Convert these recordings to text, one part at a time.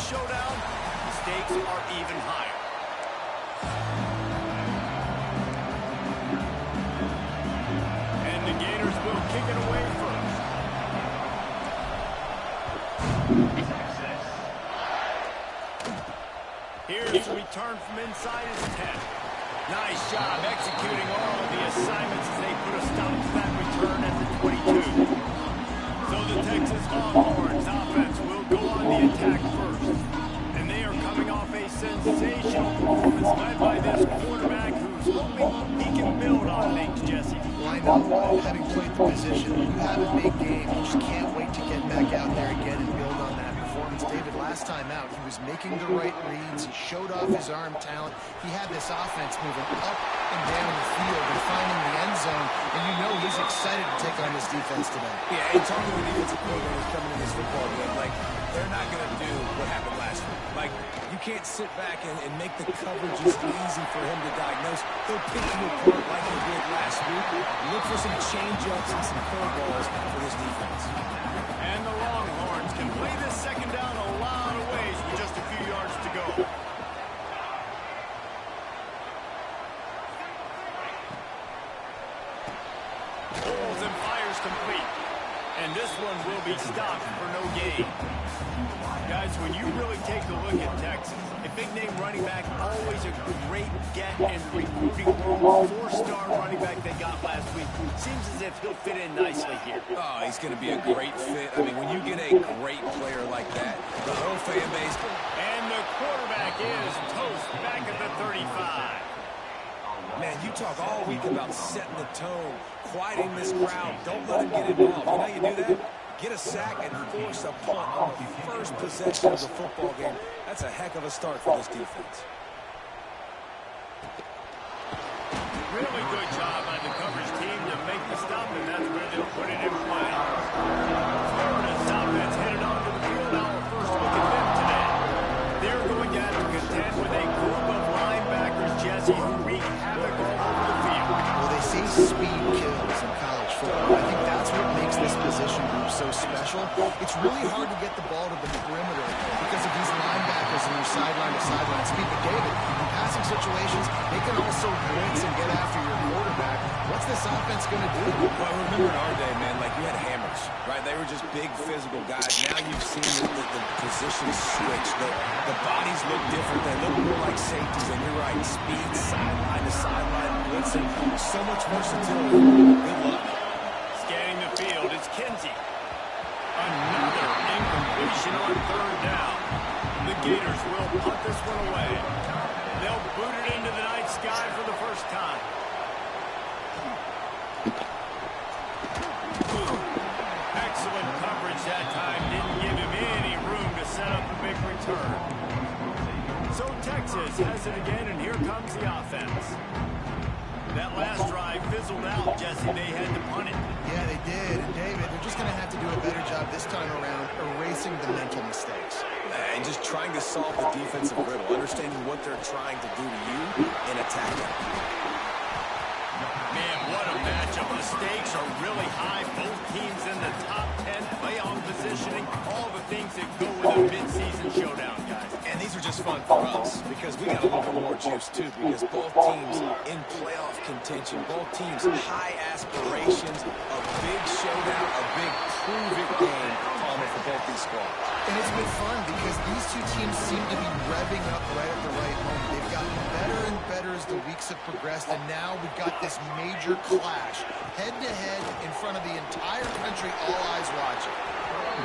showdown, the stakes are even higher. And the Gators will kick it away first. Here's the return from inside his 10. Nice job executing all of the assignments as they put a stop to that return at the 22. So the Texas Longhorns offense will go on the attack first. And they are coming off a sensational performance led by this quarterback who's hoping he can build on things, Jesse. Well, I know, having played the position, when you have a big game, you just can't wait to get back out there again and build on that performance. David, last time out, he was making the right reads. He showed off his arm talent. He had this offense moving up and down the field and finding the end zone. And you know he's excited to take on this defense today. Yeah, and talking to the defensive coordinators coming in this football game, like, they're not going to do what happened last week. Like, you can't sit back and make the coverages easy for him to diagnose. He'll pick you apart like he did last week. Look for some change-ups and some curveballs for this defense. And the Longhorns can play this second down a lot of ways with just a few yards to go. Pulls and fires complete. And this one will be stopped for no gain. Guys, when you really take a look at Texas, a big-name running back, always a great get in the recruiting world. Four-star running back they got last week. Seems as if he'll fit in nicely here. Oh, he's going to be a great fit. I mean, when you get a great player like that, the whole fan base. And the quarterback is toast back at the 35. Man, you talk all week about setting the tone, quieting this crowd. Don't let him get involved. You know how you do that? Get a sack and force a punt on the first possession of the football game. That's a heck of a start for this defense. Really good job by the coverage team to make the stop, and that's where they'll put it in play. Florida's offense headed onto the field. Our first look at them today. They're going to have to contend with a group of linebackers, Jesse, who wreak havoc all over the field. Well, they say speed kills in college football. I think that's what makes this position group so special. It's really hard to get the ball to the perimeter because of these linebackers and their sideline to sideline speed. But David, in passing situations, they can also blitz and get after your quarterback. What's this offense going to do? Well, I remember in our day, man, like you had hammers, right? They were just big physical guys. Now you've seen the position switch. The bodies look different. They look more like safeties. And you're right, speed, sideline to sideline, blitzing. So much versatility. Good luck. Scanning the field, it's Kinsey. Another incompletion on third down. The Gators will punt this one away. They'll boot it into the night sky for the first time. Excellent coverage that time. Didn't give him any room to set up a big return. So Texas has it again, and here comes the offense. That last drive fizzled out, Jesse. They had to punt it. Yeah, they did. And David, they're just going to have to do a better job this time around erasing the mental mistakes. And just trying to solve the defensive riddle, understanding what they're trying to do to you and attacking. Man, what a matchup. The stakes are really high. Both teams in the top 10, playoff positioning, all the things that go with a midseason showdown, guys. And these are just fun for us because we got a little bit more juice, too, because both teams in playoff contention, both teams high aspirations, a big showdown, a big prove-it game, Palmer, for both these squads. And it's been fun because these two teams seem to be revving up right at the right moment. They've gotten better and better as the weeks have progressed, and now we've got this major clash, head-to-head in front of the entire country, all eyes watching.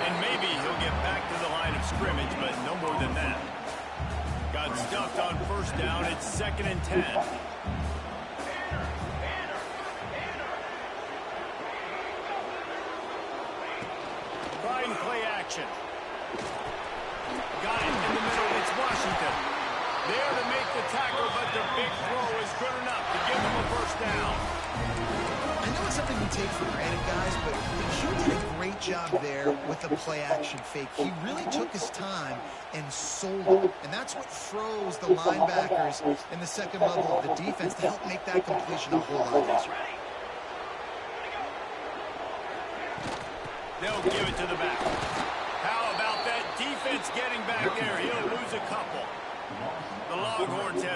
And maybe he'll get back to the line of scrimmage, but no more than that. Got stuffed on first down. It's 2nd and 10. Trying play action. Got it in the middle. It's Washington. There to make the tackle, but the big throw is good enough to give them a first down. I know it's something we take for granted, guys, but Hugh did a great job there with the play-action fake. He really took his time and sold it, and that's what froze the linebackers in the second level of the defense to help make that completion a whole lot easier. They'll give it to the back. How about that defense getting back there? He'll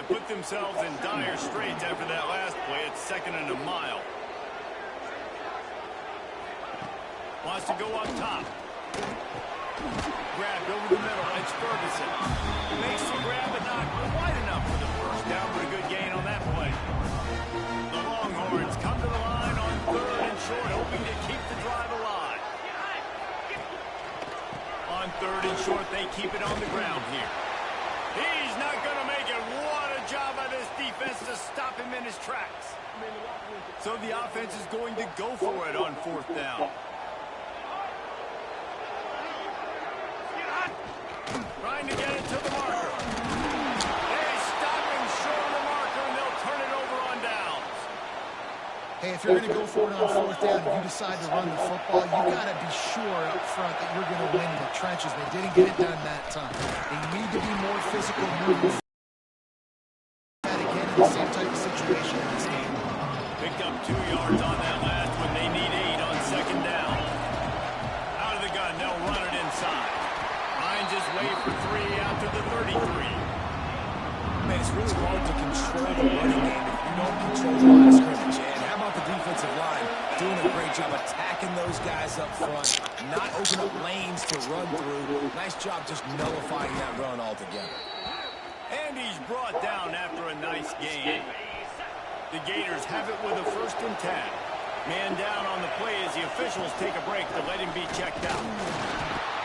have put themselves in dire straits after that last play. It's 2nd and a mile. Wants to go up top. Grabbed over the middle. It's Ferguson. Makes the grab, but not wide enough for the first down, but a good gain on that play. The Longhorns come to the line on 3rd and short, hoping to keep the drive alive. On 3rd and short, they keep it on the ground here. He's not going to make it. What a job by this defense to stop him in his tracks. So the offense is going to go for it on 4th down. Trying to get it to the marker. They stop him short of the marker, and they'll turn it over on downs. Hey, if you're going to go for it on 4th down and you decide to run the football, you got to be sure up front that you're going to win in the trenches. They didn't get it done that time. They need to be more physical moving that again in the same type of situation in this game. Picked up 2 yards on that last one. They need 8 on 2nd down. Out of the gun, they'll run it inside. Finds his way for 3 out to the 33. Man, it's really hard to control the running game if you don't control the line of scrimmage. And how about the defensive line doing a great job attacking those guys up front, not open up lanes to run through. Nice job just nullifying that run altogether. And he's brought down after a nice gain. The Gators have it with a 1st and 10. Man down on the play as the officials take a break to let him be checked out.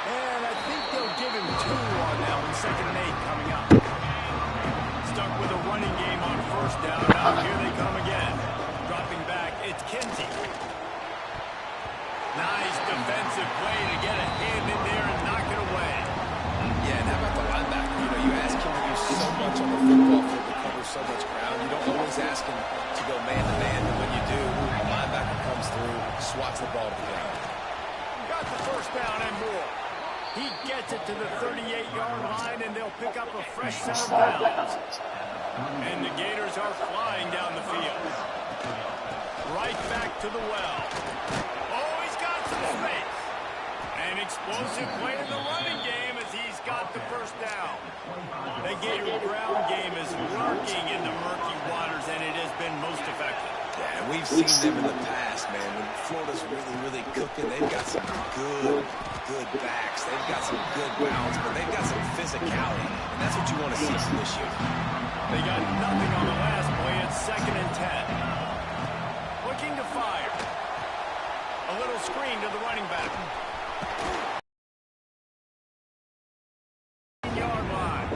And I think they'll give him 2 on that one. 2nd and 8 coming up. Stuck with a running game on 1st down. Now here they come again. Dropping back, it's Kinsey. Nice defensive play to get a hand in there and knock it away. Yeah, and how about the linebacker? You know, you ask him to do so much on the football field to cover so much ground. You don't always ask him to go man-to-man, but when you do, the linebacker comes through, swats the ball to the ground. Got the 1st down and more. He gets it to the 38-yard line, and they'll pick up a fresh set of downs. And the Gators are flying down the field. Right back to the well. Oh, he's got some space. An explosive play in the running game as he's got the 1st down. The Gator ground game is lurking in the murky waters, and it has been most effective. Yeah, and we've seen them in the past, man. When Florida's really cooking, they've got some good backs. They've got some good rounds, but they've got some physicality, and that's what you want to see from this year. They got nothing on the last play. It's 2nd and 10. Looking to fire. A little screen to the running back. Yard line.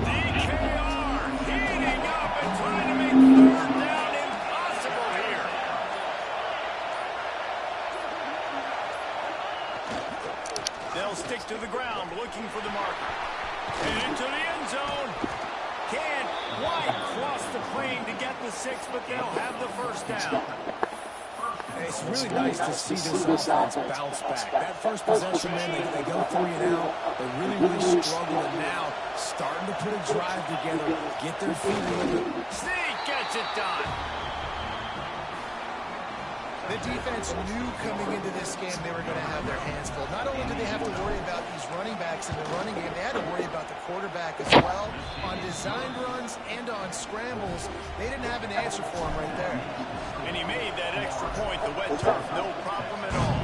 DKR heating up and trying to make 3rd down impossible here. They'll stick to the ground looking for the marker. And into the end zone. Can't quite cross the plane to get the 6, but they'll have the 1st down. Hey, it's really nice to see this offense bounce back. That first possession, man, they go 3 and out. They really struggle, and now starting to put a drive together, get their feet moving. Sneak gets it done. The defense knew coming into this game they were going to have their hands full. Not only did they have to worry about these running backs in the running game, they had to worry about the quarterback as well. On designed runs and on scrambles, they didn't have an answer for him right there. And he made that extra point, the wet turf, no problem at all.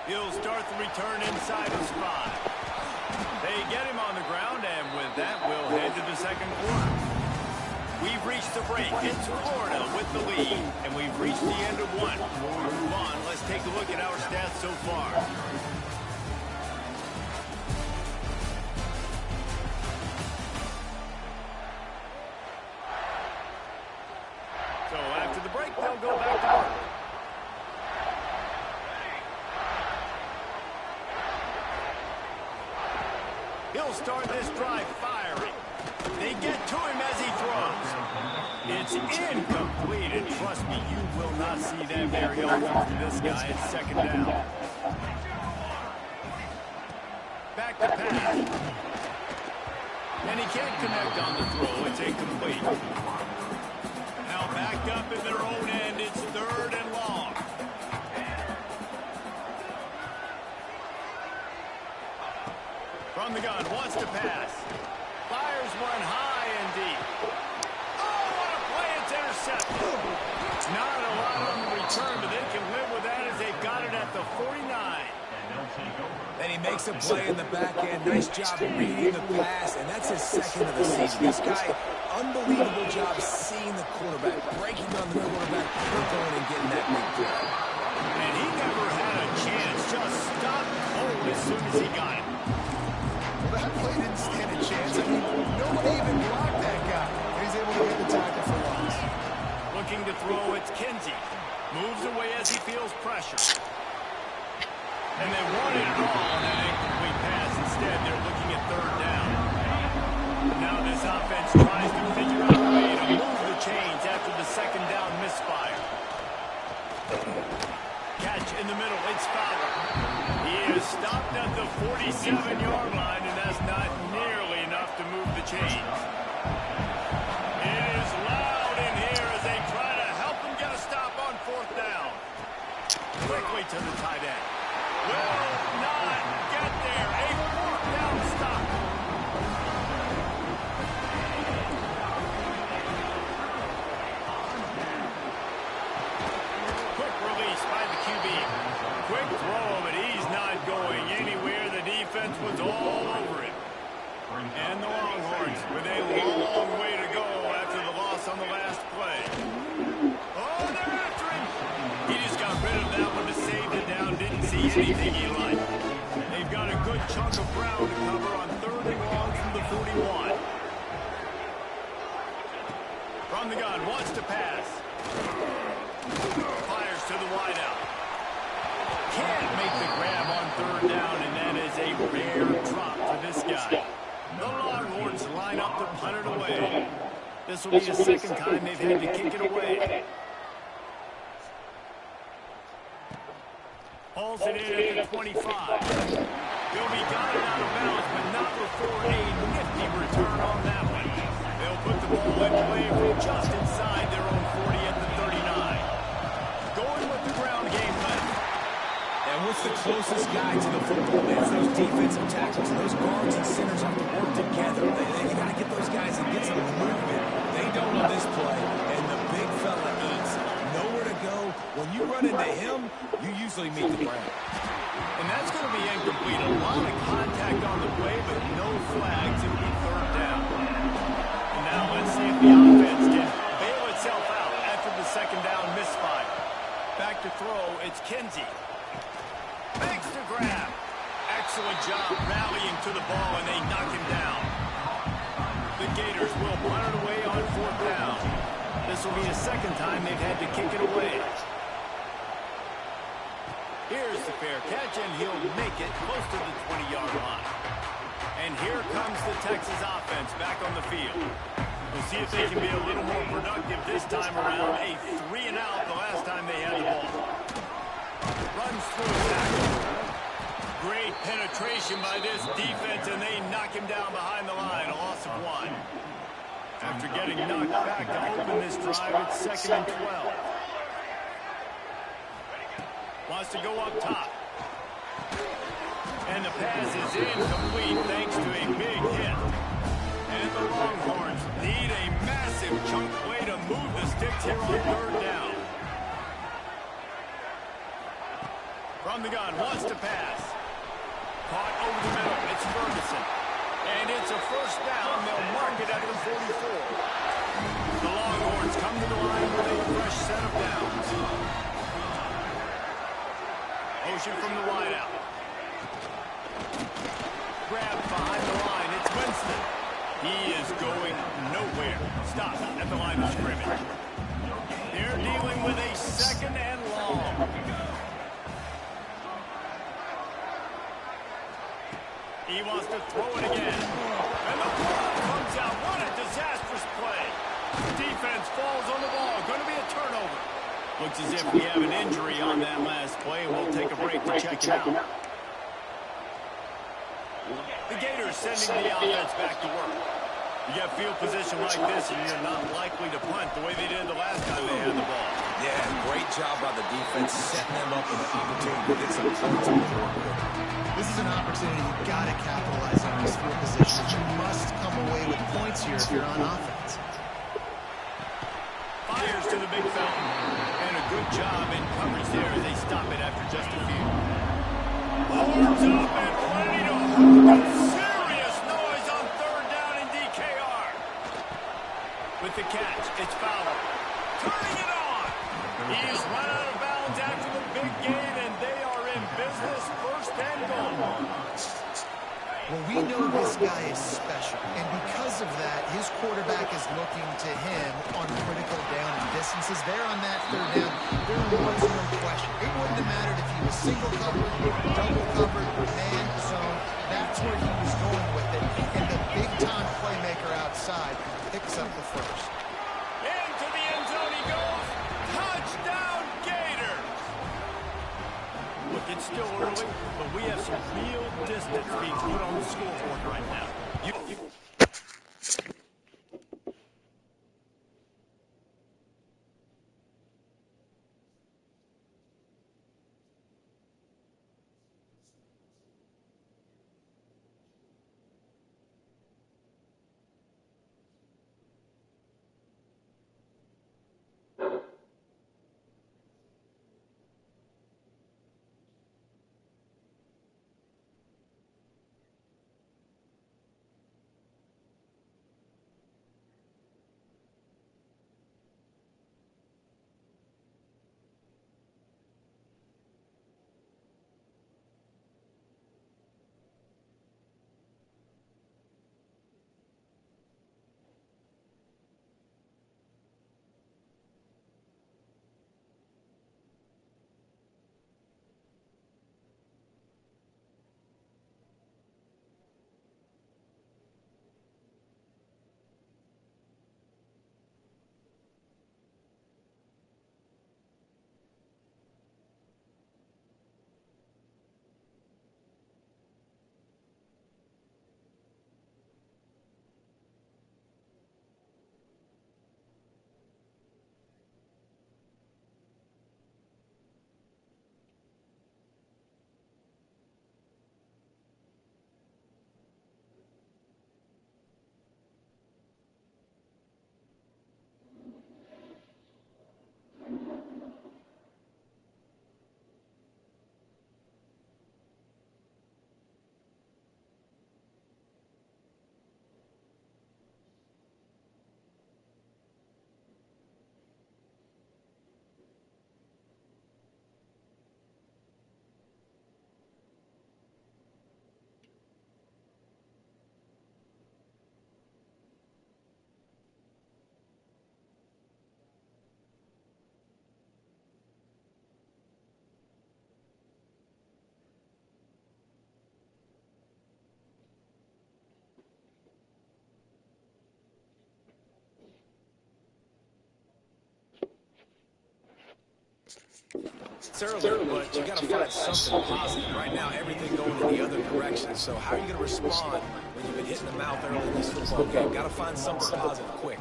He'll start the return inside his 5. They get him on the ground, and with that, we'll head to the 2nd quarter. We've reached the break. It's Florida with the lead, and we've reached the end of 1. Move on, let's take a look at our stats so far. So after the break, they'll go back to work. He'll start this drive firing. They get to him as he throws. It's incomplete, and trust me, you will not see that very often from this guy. It's 2nd down. Back to pass. And he can't connect on the throw. It's incomplete. Now backed up in their own end. It's 3rd and long. From the gun, wants to pass. Here's one high and deep. Oh, what a play. It's intercepted. Not a lot on the return, but they can live with that as they've got it at the 49. And he makes a play in the back end. Nice job reading the pass, and that's his second of the season. This guy, unbelievable job seeing the quarterback, breaking on the quarterback, going and getting that big play. And he never had a chance. Just stopped cold as soon as he got it. Well, that play didn't stand a chance. I mean, nobody even blocked that guy. He's able to get the tackle for loss. Looking to throw, it's Kinsey. Moves away as he feels pressure. And they wanted it all on that incomplete pass. Instead, they're looking at third down. Now this offense tries to figure out a way to move the chains after the second down misfire. Catch in the middle. It's Fowler. He is stopped at the 47-yard line, and that's not nearly enough to move the chains. It is loud in here as they try to help him get a stop on fourth down. Quickly to the tight end. Will not get there. A fourth down stop. Quick release by the QB. Quick throw, but he's not going anywhere. The defense was all over him. And the Longhorns with a long way to go after the loss on the last play. Oh, they're after him. He just got rid of that one to save the down. Didn't see anything he liked. They've got a good chunk of ground to cover on third and long from the 41. From the gun, wants to pass. Fires to the wideout. Can't make the grab on third down, and that is a rare drop for this guy. The Longhorns line up to punt it away. This will be the second time they've had to kick it away. Hauls it in at the 25. He'll be guided out of bounds, but not before a nifty return on that one. They'll put the ball in play from just inside their own 40 at the 39. Going with the ground game plan. And what's the closest guy to the football? It's those defensive tackles. Those guards and centers have to work together. They got to get those guys and get some movement. They don't on this play, and the big fella eats. Nowhere to go. When you run into him, you usually meet the ground. And that's going to be incomplete. A lot of contact on the play, but no flags. It'll be third down. And now let's see if the offense can bail itself out after the second down misfire. Back to throw, it's Kinsey. Makes the grab. Excellent job rallying to the ball, and they knock him down. The Gators will punt it away on fourth down. This will be the second time they've had to kick it away. Here's the fair catch, and he'll make it close to the 20-yard line. And here comes the Texas offense back on the field. We'll see if they can be a little more productive this time around. A 3-and-out the last time they had the ball. Runs through a tackle. Great penetration by this defense, and they knock him down behind the line. A loss of 1. After getting knocked back to open this drive, it's 2nd and 12. Wants to go up top. And the pass is incomplete thanks to a big hit. And the Longhorns need a massive chunk play to move the sticks here on third down. From the gun, wants to pass. Caught over the middle. It's Ferguson. And it's a first down. They'll mark it at the 44. The Longhorns come to the line with a fresh set of downs. Motion from the wideout. Grab behind the line. It's Winston. He is going nowhere. Stop at the line of scrimmage. They're dealing with a second and long. He wants to throw it again. And the ball comes out. What a disastrous play. Defense falls on the ball. Going to be a turnover. Looks as if we have an injury on that last play, and we'll take a break to check it out. The Gators sending the offense back to work. You get field position like this, and you're not likely to punt the way they did the last time they had the ball. Yeah, great job by the defense, setting them up with an opportunity to get some points on the board. This is an opportunity you've got to capitalize on. his field position. You must come away with points here if you're on offense. Fires to the big fountain. And a good job in coverage there as they stop it after just a few. Horns up and ready to hold. Serious noise on third down in DKR. With the catch, it's Fowler. Turning it on. He's run out of bounds after the big gain, and they are in business. First and goal. Well, we know this guy is special, and because of that, his quarterback is looking to him on critical down and distances. There on that third down, there was no question. It wouldn't have mattered if he was single covered, double covered, man zone. That's where he was going with it, and the big-time playmaker outside picks up the first. Into the end zone he goes. Touchdown, Gators! Look, it's still early, but we have some real distance being put on the scoreboard right now. It's early, but you got to find something positive. Right now, everything going in the other direction. So how are you going to respond when you've been hitting the mouth early in this football game? Got to find something positive quick.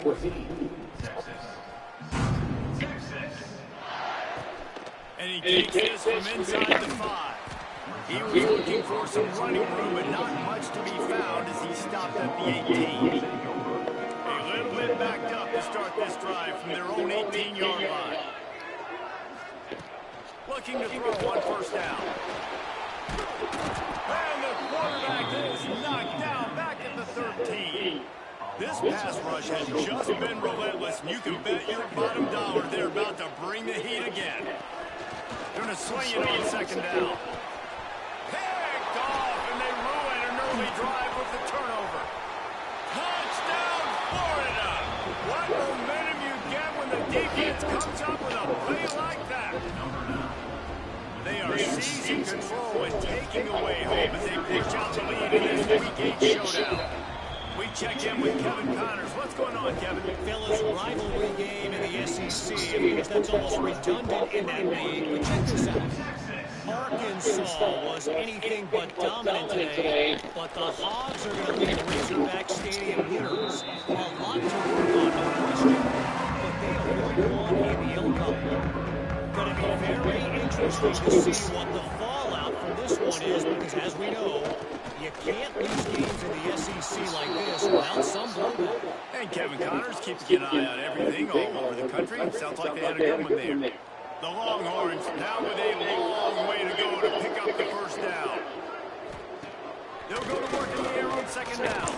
And he takes this from inside the 5. He was looking for some running room, but not much to be found as he stopped at the 18. A little bit backed up to start this drive from their own 18-yard line. Looking to throw on first down. And the quarterback is knocked down back at the 13. This pass rush has just been relentless, and you can bet your bottom dollar they're about to bring the heat again. They're going to swing it on second down. Picked off, and they ruin an early drive with the turnover. Touchdown, Florida! What momentum you get when the defense comes up with a play like that. They are seizing control and taking away hope as they push out the lead in this Week 8 showdown. We check in with Kevin Connors. What's going on, Kevin? Fellas, rivalry game in the SEC. Of course, that's almost redundant in that league. But check this out. Arkansas was anything but dominant today, but the Hogs are going to leave Razorback Stadium winners. A lot to work on, no question. But they have won in the Elko. Going to be very interesting to see what the fallout from this one is because, as we know, you can't lose games in the SEC like this without some blowback. And Kevin Connors keeping an eye on everything all over the country. Sounds like they had a good one there. The Longhorns now with a long way to go to pick up the first down. They'll go to work in the air on second down.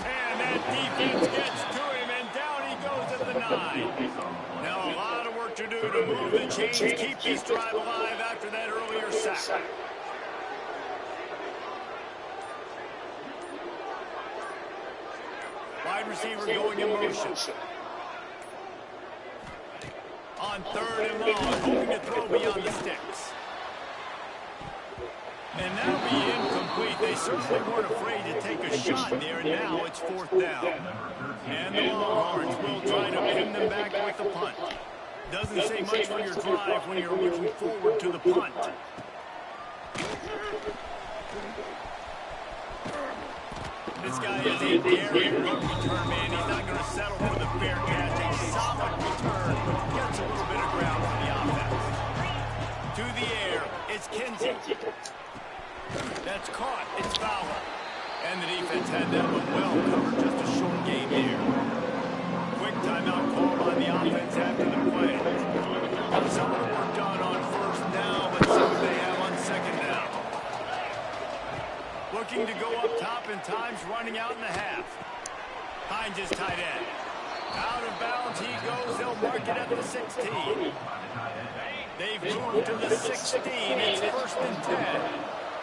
And that defense gets to him, and down he goes at the 9. Now a lot of work to do to move the chains, keep this drive alive after that earlier sack. Wide receiver going in motion. On third and long, hoping to throw beyond the sticks. And that'll be incomplete. They certainly weren't afraid to take a shot there, and now it's fourth down. And the Longhorns will try to pin them back with the punt. Doesn't say much for your drive when you're looking forward to the punt. This guy is a daring run return man. He's not going to settle for the fair catch. A solid return. Gets a little bit of ground for the offense. To the air. It's Kinsey. That's caught. It's Fowler. And the defense had that one well covered. Just a short game here. Quick timeout call on the offense after the play. Some of the work done on first down, but see what they have on second down. Looking to go up top, and time's running out in the half. Finds his tight end. Out of bounds he goes. They'll mark it at the 16. They've moved to the 16. It's first and 10.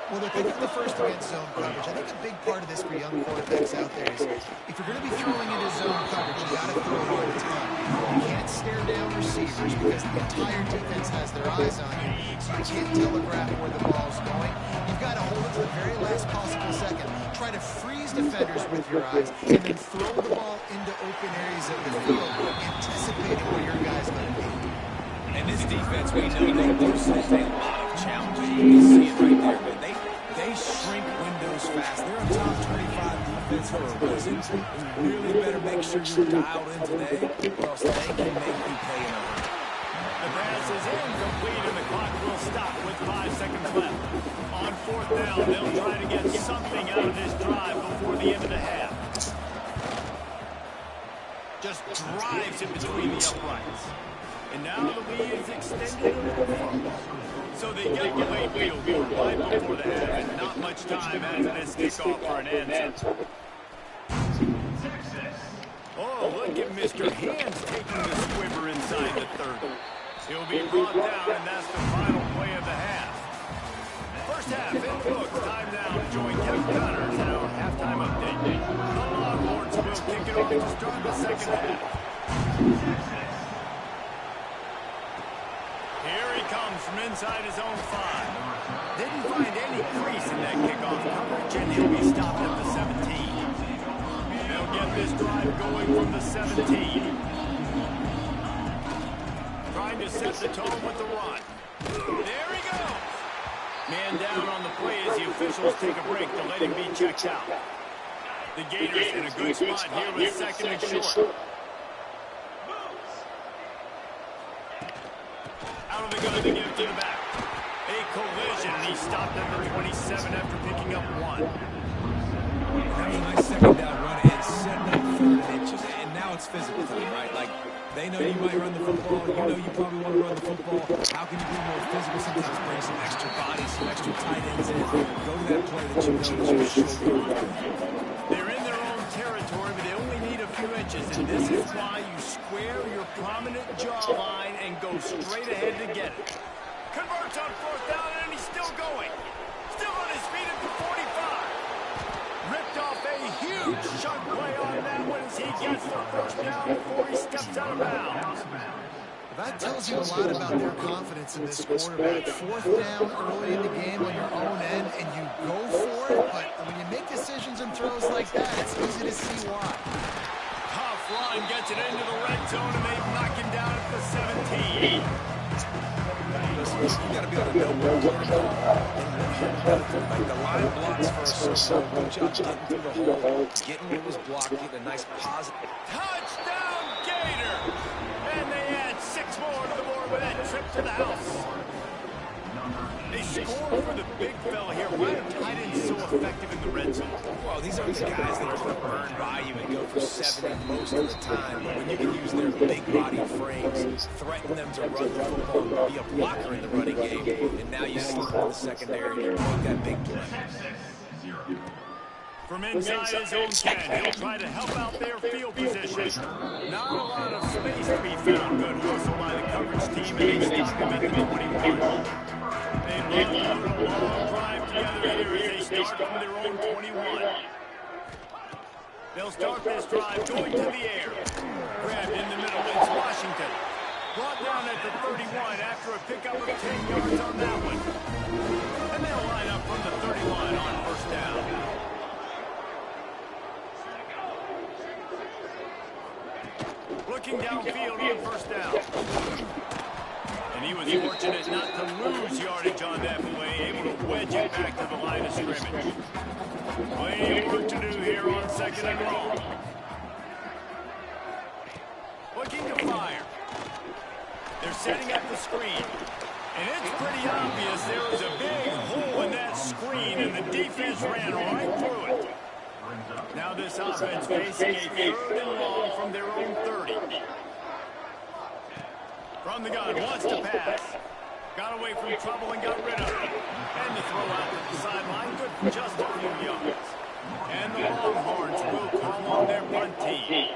Well, they're picking the first against zone coverage. I think a big part of this for young quarterbacks out there is if you're going to be throwing into zone coverage, you got to throw it all the time. You can't stare down receivers because the entire defense has their eyes on you. So you can't telegraph where the ball's going. You've got to hold it to the very last possible second. Try to freeze defenders with your eyes and then throw the ball into open areas of the field, anticipating where your guy's going to be. And this defense, we know they do set a lot of challenges. You can see it right there, man. They shrink windows fast. They're a top 25 defense for a reason. You really better make sure you're dialed in today, or else they can make you pay in a hurry. The pass is incomplete, and the clock will stop with 5 seconds left. On fourth down, they'll try to get something out of this drive before the end of the half. Just drives it between the uprights. And now the lead is extended a little further. So they get the late field goal right before the half, and not much time after this kickoff for an answer. Oh, look at Mr. Hands taking the squibber inside the 30. He'll be brought down, and that's the final play of the half. First half in the books. Time now to join Kevin Connors in our halftime update. The Longhorns will kick it off to start the second half. Here he comes from inside his own 5. Didn't find any crease in that kickoff coverage, and he'll be stopped at the 17. They'll get this drive going from the 17. Trying to set the tone with the run. There he goes. Man down on the play as the officials take a break to let him be checked out. The Gators in a good spot here with second and short. Out of the gun to give to the back. A collision. He stopped at the 27 after picking up 1. That was a nice second down run and setting up third and inches. And now it's physical time, right? Like, they know you might run the football. You know you probably want to run the football. How can you be more physical? Sometimes bring some extra bodies, some extra tight ends in. Go to that play that you know is your shoulder. They're in their own territory, but they only need a few inches. And this is why you square your prominent jawline and go straight ahead to get it. Converts on fourth down, and he's still going. Still on his feet at the 45. Ripped off a huge chunk play on that one as he gets the first down before he steps out of bounds. That tells you a lot about their confidence in this quarterback. Fourth down early in the game on your own end, and you go for it, but when you make decisions and throws like that, it's easy to see why. Tough run gets it into the red zone, and they knock him down at the 17. You got to be able to know where to go. Like the line blocks for a circle. Good job getting through the hole, getting what was blocked, getting a nice positive. Touchdown, Gator! And they add 6 more to the board with that trip to the house. They score for the big fella effective in the red zone. Well, these aren't the guys that are going to burn by you and go for 70 most of the time. But when you can use their big-bodied frames, threaten them to run the football, be a blocker in the running game, and now you slip in the secondary and make that big play. From inside his own 10, he'll try to help out their field position. Not a lot of space to be found. Good hustle by the coverage team, and they stop him at the 21. They love to put a long drive together here as they start from their own 21. They'll start this drive going to the air. Grabbed in the middle, it's Washington. Brought down at the 31 after a pickup of 10 yards on that one. And they'll line up from the 31 on first down. Looking downfield on first down. And he was fortunate not to lose yardage on that play, able to wedge it back to the line of scrimmage. Plenty of work to do here on second and long. Looking to fire. They're setting up the screen. And it's pretty obvious there was a big hole in that screen, and the defense ran right through it. Now this offense facing a third and long from their own 30. From the gun, wants to pass. Got away from trouble and got rid of it. And the throw out to the sideline, good for just a few yards. And the Longhorns will call on their punt team.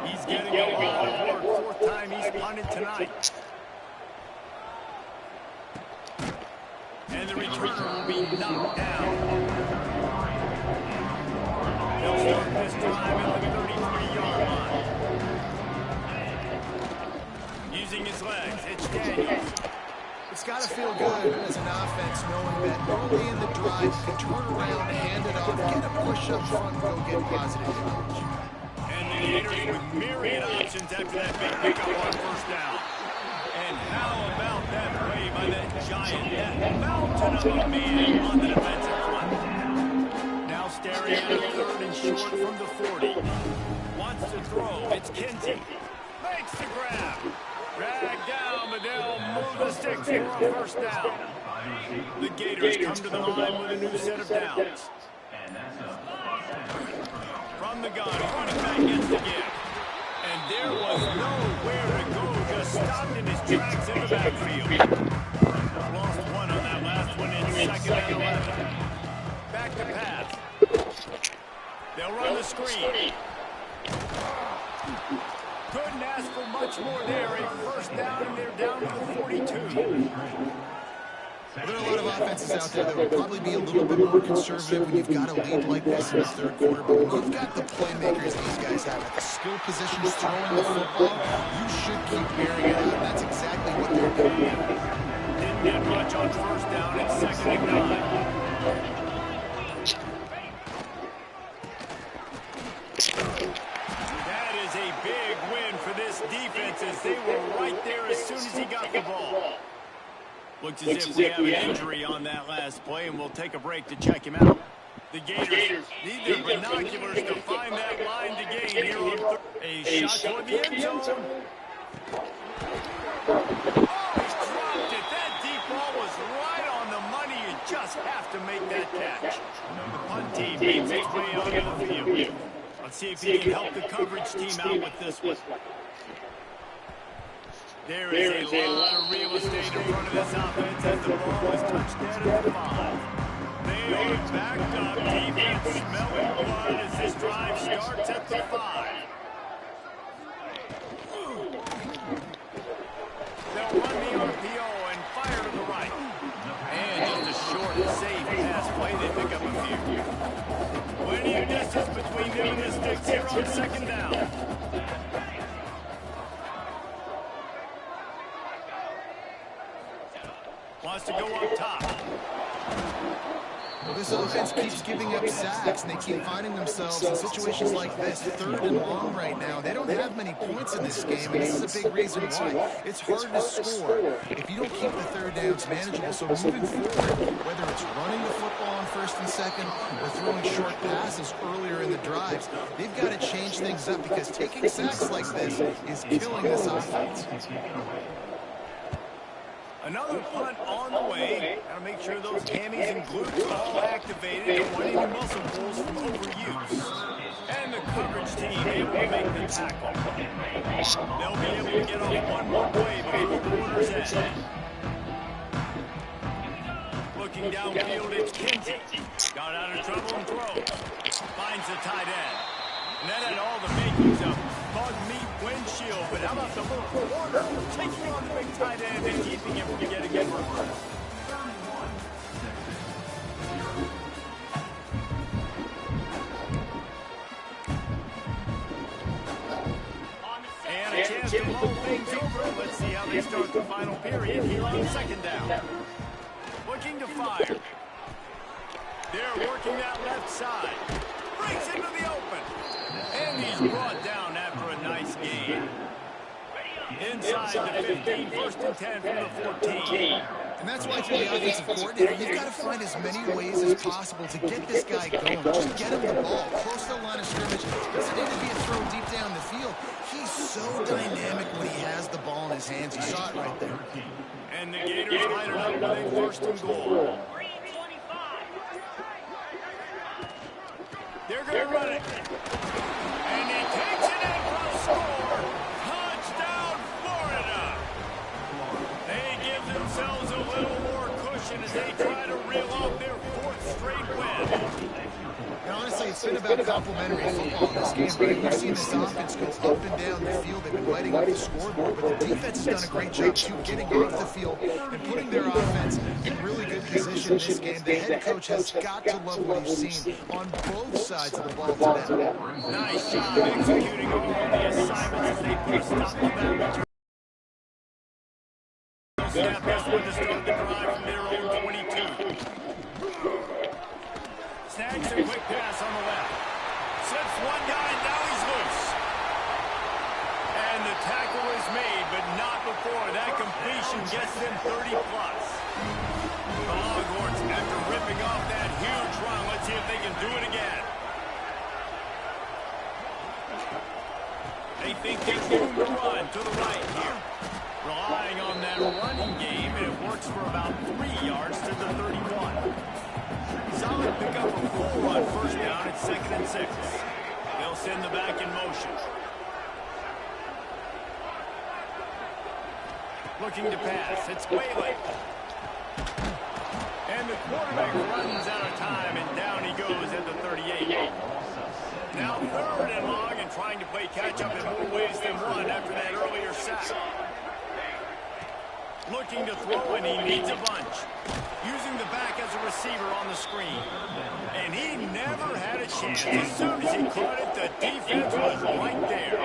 He's getting a lot of work, fourth time he's punted tonight. And the returner will be knocked down. They'll start this drive at the 33-yard line. Using his legs, it's Daniels. It's got to feel good as an offense knowing that early in the drive you can turn around, hand it off, get a push up front, and go get positive yardage. And the Gators with myriad options after that big pickup on first down. And how about that play by that giant, that mountain of a man on the defensive front? Now staring at a third and short from the 40. Wants to throw, it's Kinsey. Makes the grab. Drag down, but they'll move the sticks for a first down. The Gators come to the line with a new set of downs. From the gun, running back gets the give. And there was nowhere to go, just stopped in his tracks in the backfield. Lost one on that last one in second and 11. Back to pass. They'll run the screen. Couldn't ask for much more there. A first down, and they're down to the 42. Well, there are a lot of offenses out there that will probably be a little bit more conservative when you've got a lead like this in the third quarter. But when you've got the playmakers these guys have at the skill positions throwing the football, you should keep airing it out. That's exactly what they're doing. Didn't get much on first down. It's second and 9. That is a big win for this defense as they were right there as soon as he got the ball. Looks as if we have an injury on that last play, and we'll take a break to check him out. The Gators need their binoculars to find that line to gain here on third. A shot toward the end zone. Oh, he's dropped it. That deep ball was right on the money. You just have to make that catch. The punt team makes its way onto the field. Let's see if he can help the coverage team out with this one. There is a lot of real estate in front of this offense as the ball is touched dead at the 5. They are backed up, defense smelling blood as this drive starts at the 5. They'll run the RPO and fire to the right. And just a short and safe pass play, they pick up a few. Plenty of distance between them and the sticks here on second down. Wants to go up top. Well, this offense keeps giving up sacks, and they keep finding themselves in situations like this, third and long right now. They don't have many points in this game, and this is a big reason why. It's hard to score if you don't keep the third downs manageable. So moving forward, whether it's running the football on first and second or throwing short passes earlier in the drives, they've got to change things up because taking sacks like this is killing this offense. Another punt on the way. Got to make sure those hammies and glutes are all activated. Don't want any muscle pulls from overuse. And the coverage team able to make the tackle. They'll be able to get off one more play before quarter's end. Looking downfield, it's Kinsey. Got out of trouble and throws. Finds the tight end. And that had all the makings of bug meat windshield. But how about the little corner taking on the big tight end and keeping him from getting it first? And a chance to mull things over. Let's see how they start the final period here on second down. Looking to fire. They're working that left side. Breaks into the open. And he's brought down after a nice gain. Inside the 15, first and 10 from the 14. And that's why, for the offensive coordinator, you've got to find as many ways as possible to get this guy going. Just get him the ball close to the line of scrimmage. Doesn't need to be a throw deep down the field. He's so dynamic when he has the ball in his hands. You saw it right there. And the Gators line it up with a first and goal. They're going to run it. And he takes it in for a score. Touchdown, Florida. They give themselves a little more cushion as they try to reel off their fourth straight win. Now, honestly, it's been about complimentary football in this game, right? We've seen this offense go up and down the field. They've been lighting up the scoreboard, but the defense has done a great job, too, getting off the field and putting their offense in really good position in this game. The head coach has got to love what he's seen on both sides of the ball today. Nice job executing all of the assignments as they put a stop to that return. Snap this one to start the drive from their own 22. Snags a quick pass on the left. Slips one guy, now he's loose. And the tackle is made, but not before that completion gets them 30-plus. The Longhorns, after ripping off that huge run, let's see if they can do it again. They think there's room to run to the right here. Relying on that running game, and it works for about 3 yards to the 31. Solid pick up a full run first down at 2nd and 6. They'll send the back in motion. Looking to pass. It's Whaley. And the quarterback runs out of time, and down he goes at the 38. Now 3rd and long, and trying to play catch-up in more ways than one after that earlier sack. Looking to throw, and he needs a bunch. Using the back as a receiver on the screen. And he never had a chance. As soon as he caught it, the defense was right there.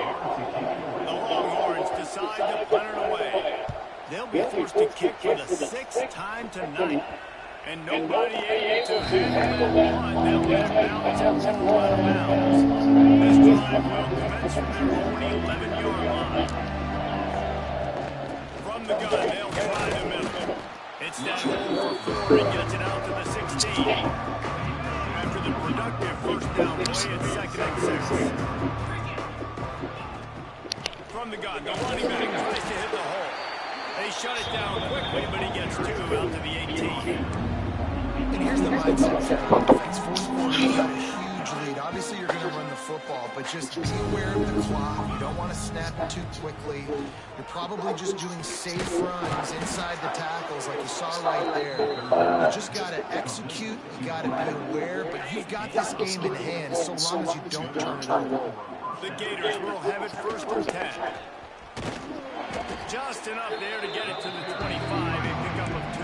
The Longhorns decide to punt it away. They'll be forced to kick for the 6th time tonight. And nobody able to handle that one. They'll let it bounce and roll out of bounds. This drive will commence from their own 11-yard line. From the gun, they'll try the middle. It's that hole for 4 and gets it out to the 16. After the productive first down play, it's 2nd and 6. From the gun, the running back tries to hit the hole. They shut it down quickly, but he gets 2 out to the 18. And here's the mindset for the offense. Fourth quarter, you got a huge lead. Obviously, you're going to run the football, but just be aware of the clock. You don't want to snap it too quickly. You're probably just doing safe runs inside the tackles like you saw right there. You just got to execute. You got to be aware, but you've got this game in hand so long as you don't turn it over. The Gators will have it 1st and 10. Just enough there to get it to the 25, a pickup of 2.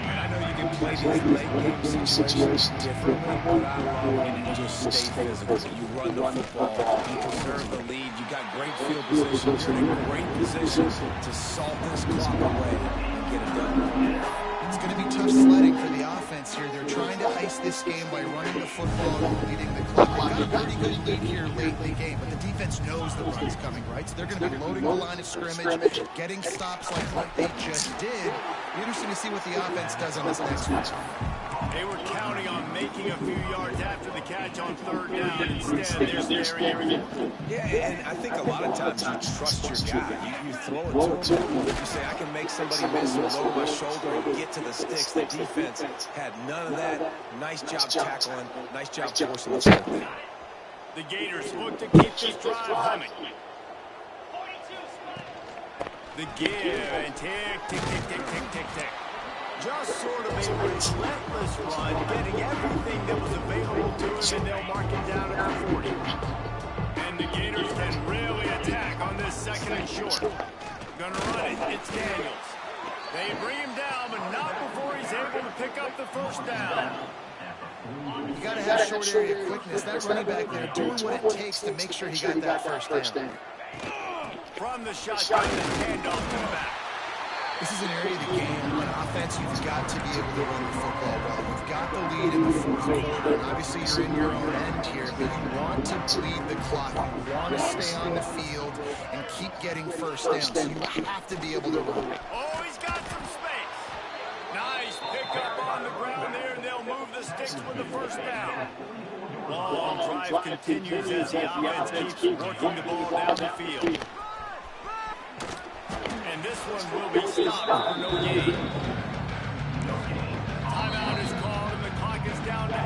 I know you can play these late-game situations differently, but I love when you just stay physical. You run the football, you preserve the lead, you got great field position, you're in a great position to salt this clock away and get it done. It's going to be tough sledding for the offense here. They're trying to ice this game by running the football and leading the clock. They've got a pretty good lead here late in the game, but the defense knows the run's coming, right? So they're going to be loading the line of scrimmage, getting stops like what they just did, Be interesting to see what the offense does on this next one. They were counting on making a few yards after the catch on third down. Instead, they're staring it. Yeah, and I think a lot of times you trust your guy. You throw it to him. You say, I can make somebody miss or lower my shoulder and get to the sticks. The defense had none of that. Nice job tackling. Nice job forcing the thing. The Gators look to keep this drive humming. The give and tick, tick, tick, tick, tick, tick, tick. Just sort of a relentless run, getting everything that was available to him, and they'll mark it down at the 40. And the Gators can really attack on this second and short. Gonna run it. It's Daniels. They bring him down, but not before he's able to pick up the first down. You got to have short area quickness. That running back there doing what it takes to make sure he got that first down. From the shotgun, the handoff to the back. This is an area of the game, on offense, you've got to be able to run the football well. You've got the lead in the fourth quarter, and obviously you're in your own end here, but you want to bleed the clock. You want to stay on the field and keep getting first down, so you have to be able to run. Oh, he's got some space. Nice pickup on the ground there, and they'll move the sticks with the first down. Long drive continues as the offense keeps working the ball down the field. And this one will be stopped for no gain. Timeout is called, and the clock is down to 8.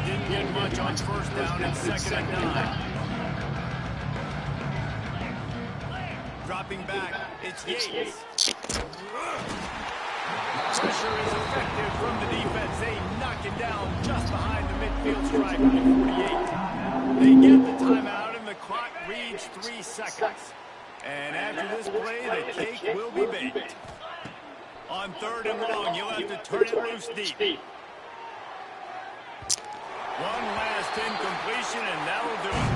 Didn't get much on first down and second and 9. Dropping back, it's Yates. Pressure is effective from the defense. They knock him down just behind the midfield stripe at 48. They get the timeout, and the clock reads 3 seconds. And after this play, the cake will be baked. On third and long, you'll have to turn it loose deep. One last incompletion, and that'll do it.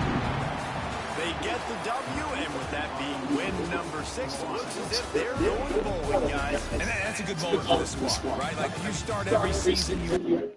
They get the W, and with that being win number 6, looks as if they're going bowling, guys. And that's a good moment for the squad, right? Like, you start every season, you...